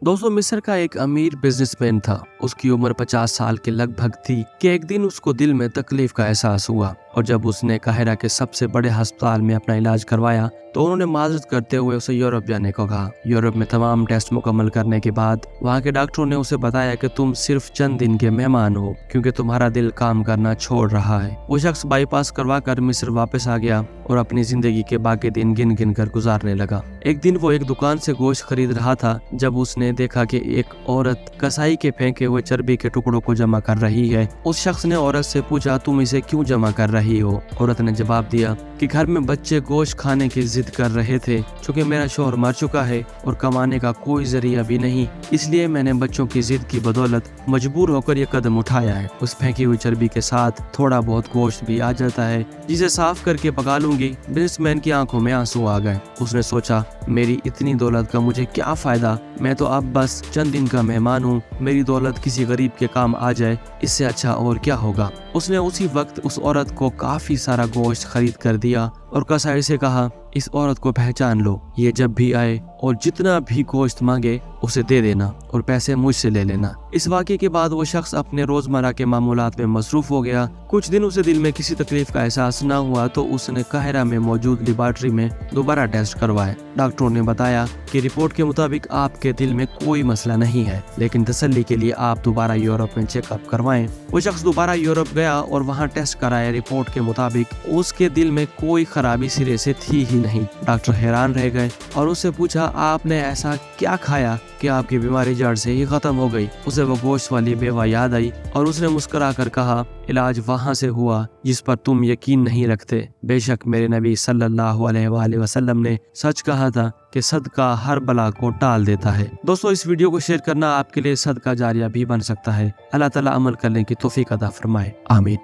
दोस्तों मिस्र का एक अमीर बिजनेसमैन था। उसकी उम्र 50 साल के लगभग थी कि एक दिन उसको दिल में तकलीफ का एहसास हुआ और जब उसने काहिरा के सबसे बड़े अस्पताल में अपना इलाज करवाया तो उन्होंने माजरत करते हुए उसे यूरोप जाने को कहा। यूरोप में तमाम टेस्ट मुकम्मल करने के बाद वहाँ के डॉक्टरों ने उसे बताया कि तुम सिर्फ चंद दिन के मेहमान हो क्योंकि तुम्हारा दिल काम करना छोड़ रहा है। वो शख्स बाईपास करवा कर मिस्र वापस आ गया और अपनी जिंदगी के बाकी दिन गिन गिन कर गुजारने लगा। एक दिन वो एक दुकान से गोश्त खरीद रहा था जब उसने देखा कि एक औरत कसाई के फेंके हुए चर्बी के टुकड़ों को जमा कर रही है। उस शख्स ने औरत से पूछा, तुम इसे क्यों जमा कर रही हो? औरत ने जवाब दिया कि घर में बच्चे गोश्त खाने की जिद कर रहे थे। चूंकि मेरा शौहर मर चुका है और कमाने का कोई जरिया भी नहीं, इसलिए मैंने बच्चों की जिद की बदौलत मजबूर होकर ये कदम उठाया है। उस फेंकी हुई चर्बी के साथ थोड़ा बहुत गोश्त भी आ जाता है जिसे साफ करके पका लूंगी। बिजनेसमैन की आंखों में आंसू आ गए। उसने सोचा, मेरी इतनी दौलत का मुझे क्या फायदा, मैं तो अब बस चंद दिन का मेहमान हूँ। मेरी दौलत किसी गरीब के काम आ जाए, इससे अच्छा और क्या होगा। उसने उसी वक्त उस औरत को काफी सारा गोश्त खरीद कर दिया और कसाई से कहा, इस औरत को पहचान लो, ये जब भी आए और जितना भी गोश्त मांगे उसे दे देना और पैसे मुझसे ले लेना। इस वाक़े के बाद वो शख्स अपने रोजमर्रा के मामूलात में मसरूफ हो गया। कुछ दिन उसे दिल में किसी तकलीफ का एहसास न हुआ तो उसने काहिरा में मौजूद लेबॉर्ट्री में दोबारा टेस्ट करवाए। डॉक्टरों ने बताया कि रिपोर्ट के मुताबिक आपके दिल में कोई मसला नहीं है, लेकिन तसल्ली के लिए आप दोबारा यूरोप में चेकअप करवाएं। वो शख्स दोबारा यूरोप गया और वहाँ टेस्ट कराया। रिपोर्ट के मुताबिक उसके दिल में कोई खराबी सिरे से थी ही नहीं। डॉक्टर हैरान रह गए और उससे पूछा, आपने ऐसा क्या खाया कि आपकी बीमारी जड़ से ही खत्म हो गई? उसे वो गोश्त वाली बेवा याद आई और उसने मुस्कुरा कर कहा, इलाज वहाँ से हुआ जिस पर तुम यकीन नहीं रखते। बेशक मेरे नबी सल्लल्लाहु अलैहि वसल्लम ने सच कहा था कि सदका हर बला को टाल देता है। दोस्तों इस वीडियो को शेयर करना आपके लिए सदका जारिया भी बन सकता है। अल्लाह ताला अमल करने की तौफीक अता फरमाए। आमीन।